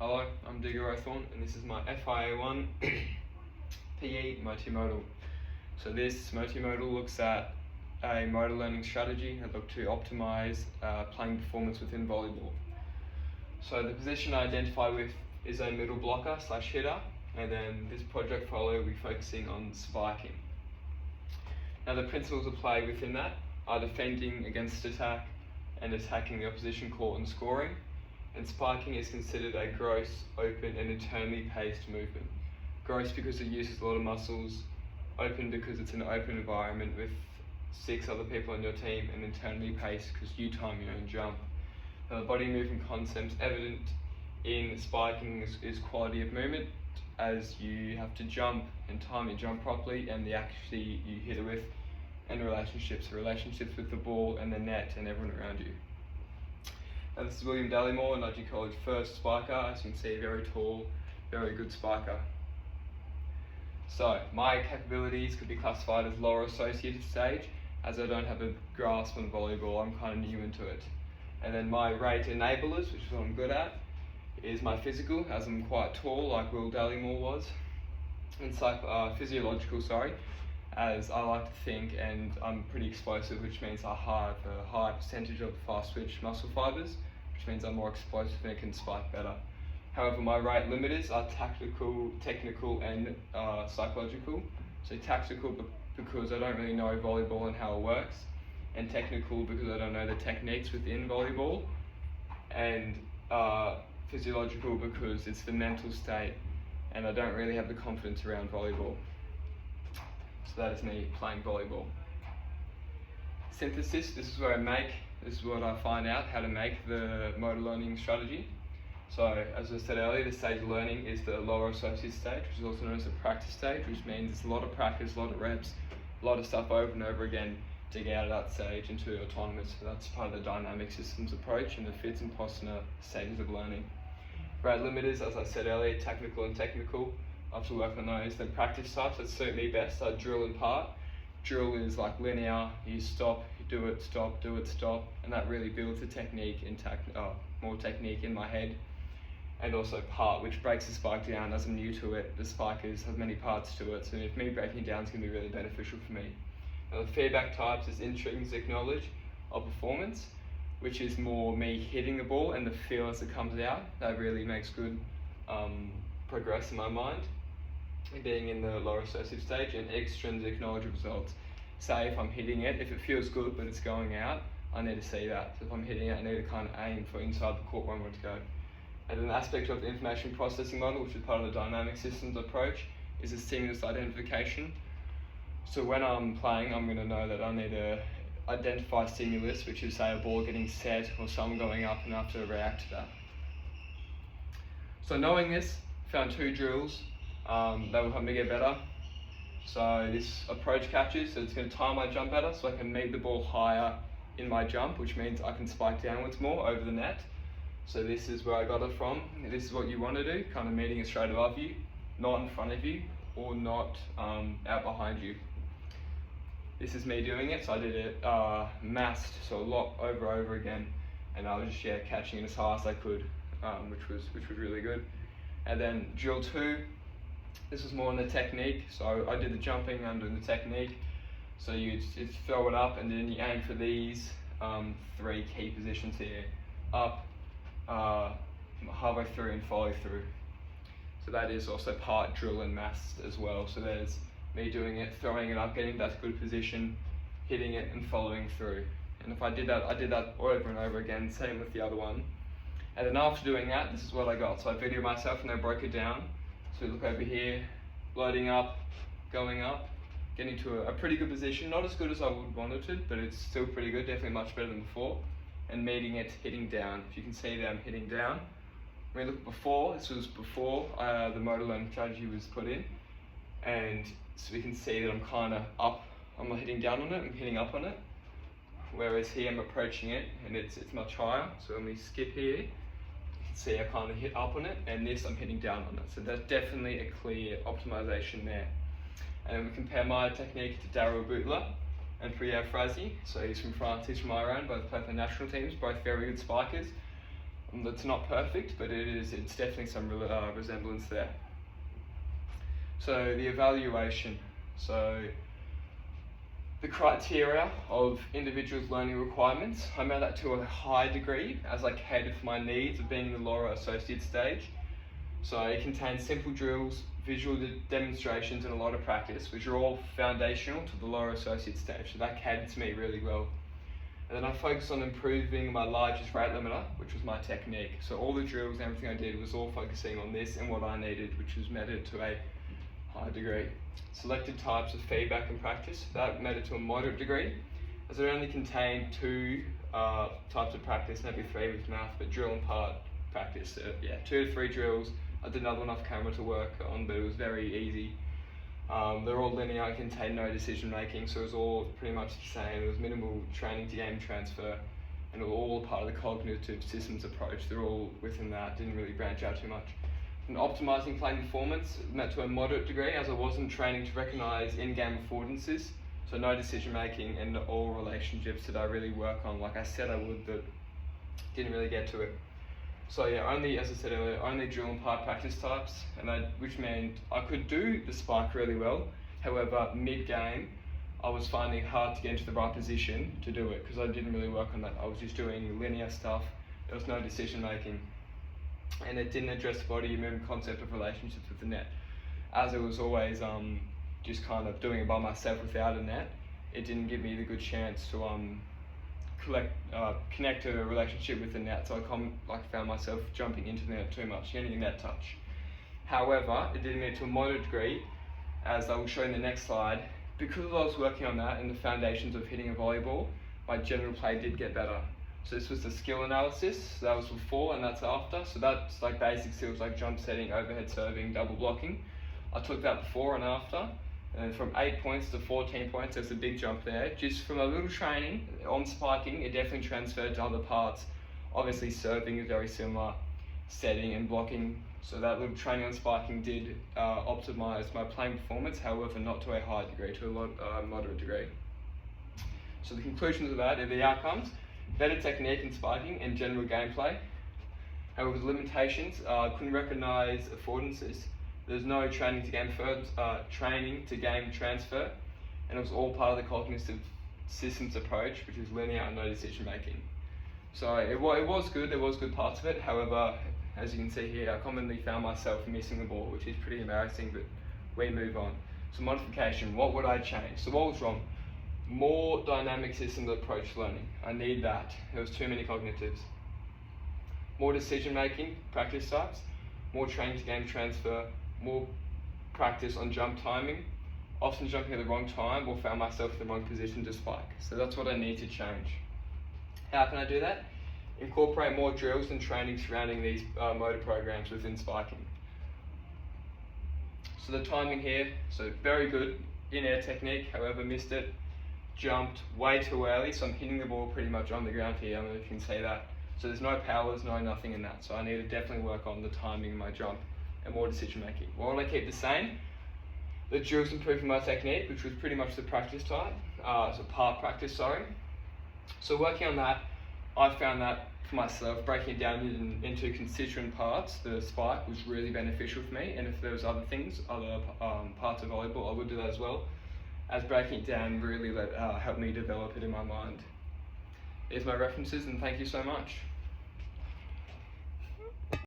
Hello, I'm Digger Othorn, and this is my FIA1 PE multimodal. So this multimodal looks at a motor learning strategy and look to optimize playing performance within volleyball. So the position I identify with is a middle blocker / hitter, and then this project folio we're focusing on spiking. Now the principles of play within that are defending against attack and attacking the opposition court and scoring. And spiking is considered a gross, open and internally paced movement. Gross because it uses a lot of muscles, open because it's an open environment with 6 other people on your team, and internally paced because you time your own jump. Now the body movement concepts evident in spiking is quality of movement, as you have to jump and time your jump properly, and the accuracy you hit it with, and relationships with the ball and the net and everyone around you. Now this is William Dallymore, Nudgee College first spiker. As you can see, very tall, very good spiker. So my capabilities could be classified as lower associated stage, as I don't have a grasp on volleyball, I'm kind of new into it. And then my rate enablers, which is what I'm good at, is my physical, as I'm quite tall like Will Dallymore was, and physiological, as I like to think, and I'm pretty explosive, which means I have a high percentage of fast twitch muscle fibers, which means I'm more explosive and it can spike better. However, my rate limiters are tactical, technical and psychological. So tactical because I don't really know volleyball and how it works, and technical because I don't know the techniques within volleyball, and physiological because it's the mental state and I don't really have the confidence around volleyball. So that is me playing volleyball. Synthesis, this is what I find out how to make the motor learning strategy. So as I said earlier, the stage of learning is the lower associative stage, which is also known as the practice stage, which means it's a lot of practice, a lot of reps, a lot of stuff over and over again to get out of that stage into autonomous. So that's part of the dynamic systems approach, and it fits in Posner stages of learning. Rate limiters, as I said earlier, technical and technical. I have to work on those. Then practice types that suit me best are drill and part. Drill is like linear, you stop, you do it, stop, and that really builds the technique and more technique in my head. And also part, which breaks the spike down. As I'm new to it, the spikers have many parts to it, so if me breaking it down is going to be really beneficial for me. Now the feedback types is intrinsic knowledge of performance, which is more me hitting the ball and the feel as it comes out. That really makes good progress in my mind, being in the lower associative stage. And extrinsic knowledge of results. Say if I'm hitting it, if it feels good but it's going out, I need to see that. So if I'm hitting it, I need to kind of aim for inside the court where I want to go. And an aspect of the information processing model, which is part of the dynamic systems approach, is a stimulus identification. So when I'm playing, I'm going to know that I need to identify stimulus, which is say a ball getting set or someone going up, and I have to react to that. So knowing this, found 2 drills that will help me get better. So this approach catches, so it's going to time my jump better so I can meet the ball higher in my jump, which means I can spike downwards more over the net. So this is where I got it from. This is what you want to do, kind of meeting it straight above you, not in front of you, or not out behind you. This is me doing it, so I did it massed, so a lot over again, and I was just catching it as high as I could, which was really good. And then drill 2, this was more on the technique, so I did the jumping under the technique. So you throw it up and then you aim for these 3 key positions here: up, halfway through and follow through. So that is also part drill and mass as well. So there's me doing it, throwing it up, getting that good position, hitting it and following through. And if I did that over and over again, same with the other one. And then after doing that, this is what I got. So I videoed myself and I broke it down. So look over here, loading up, going up, getting to a pretty good position. Not as good as I would want it to, but it's still pretty good, definitely much better than before. And meeting it, hitting down. If you can see there, I'm hitting down. When we look before, this was before the motor learning strategy was put in. And so we can see that I'm kind of up, I'm not hitting down on it, I'm hitting up on it. Whereas here I'm approaching it and it's much higher. So when we skip here, see I kind of hit up on it, and this I'm hitting down on it. So that's definitely a clear optimization there. And then we compare my technique to Daryl Butler and Priya Frazi. So he's from France, he's from Iran, both play for national teams, both very good spikers. That's not perfect, but it's definitely some resemblance there. So the evaluation. So the criteria of individuals' learning requirements, I made that to a high degree as I catered for my needs of being in the lower associate stage. So it contains simple drills, visual demonstrations, and a lot of practice, which are all foundational to the lower associate stage. So that catered to me really well. And then I focused on improving my largest rate limiter, which was my technique. So all the drills and everything I did was all focusing on this and what I needed, which was meted to a high degree. Selected types of feedback and practice, that meted to a moderate degree, as it only contained 2 types of practice, maybe 3 with math, but drill and part practice. 2 to 3 drills. I did another one off camera to work on, but it was very easy. They're all linear, contained no decision making, so it was all pretty much the same. There was minimal training to game transfer, and it was all part of the cognitive systems approach. They're all within that, didn't really branch out too much. And optimizing playing performance, met to a moderate degree, as I wasn't training to recognize in-game affordances, so no decision making, and all relationships that I really work on, like I said I would, but didn't really get to it. So yeah, only, as I said earlier, only drill and part practice types, which meant I could do the spike really well. However, mid-game, I was finding it hard to get into the right position to do it because I didn't really work on that. I was just doing linear stuff. There was no decision making, and it didn't address the body movement concept of relationships with the net. As it was always just kind of doing it by myself without a net, it didn't give me the good chance to connect to a relationship with the net, so I found myself jumping into the net too much, getting a net touch. However, it did me to a moderate degree, as I will show in the next slide. Because I was working on that and the foundations of hitting a volleyball, my general play did get better. So this was the skill analysis, so that was before and that's after. So that's like basic skills like jump setting, overhead serving, double blocking. I took that before and after. And from 8 points to 14 points, there's a big jump there. Just from a little training on spiking, it definitely transferred to other parts. Obviously serving is very similar, setting and blocking. So that little training on spiking did optimize my playing performance, however not to a high degree, to a moderate degree. So the conclusions of that are the outcomes: better technique in spiking and general gameplay. However, the limitations, I couldn't recognize affordances. There's no training to game transfer, and it was all part of the cognitive systems approach, which is linear and no decision making. So it was good, there was good parts of it. However, as you can see here, I commonly found myself missing the ball, which is pretty embarrassing, but we move on. So modification, what would I change? So what was wrong? More dynamic systems approach learning. I need that. There was too many cognitives. More decision making, practice types, more training to game transfer, more practice on jump timing, often jumping at the wrong time or found myself in the wrong position to spike. So that's what I need to change. How can I do that? Incorporate more drills and training surrounding these motor programs within spiking. So the timing here, so very good in-air technique, however missed it, jumped way too early, so I'm hitting the ball pretty much on the ground here, I don't know if you can see that. So there's no power, there's no nothing in that, so I need to definitely work on the timing of my jump and more decision making. What will I keep the same? The drills improving my technique, which was pretty much the practice type, so part practice, sorry. So working on that, I found that for myself, breaking it down into constituent parts, the spike was really beneficial for me, and if there was other things, other parts of volleyball, I would do that as well, as breaking it down really helped me develop it in my mind. Here's my references, and thank you so much.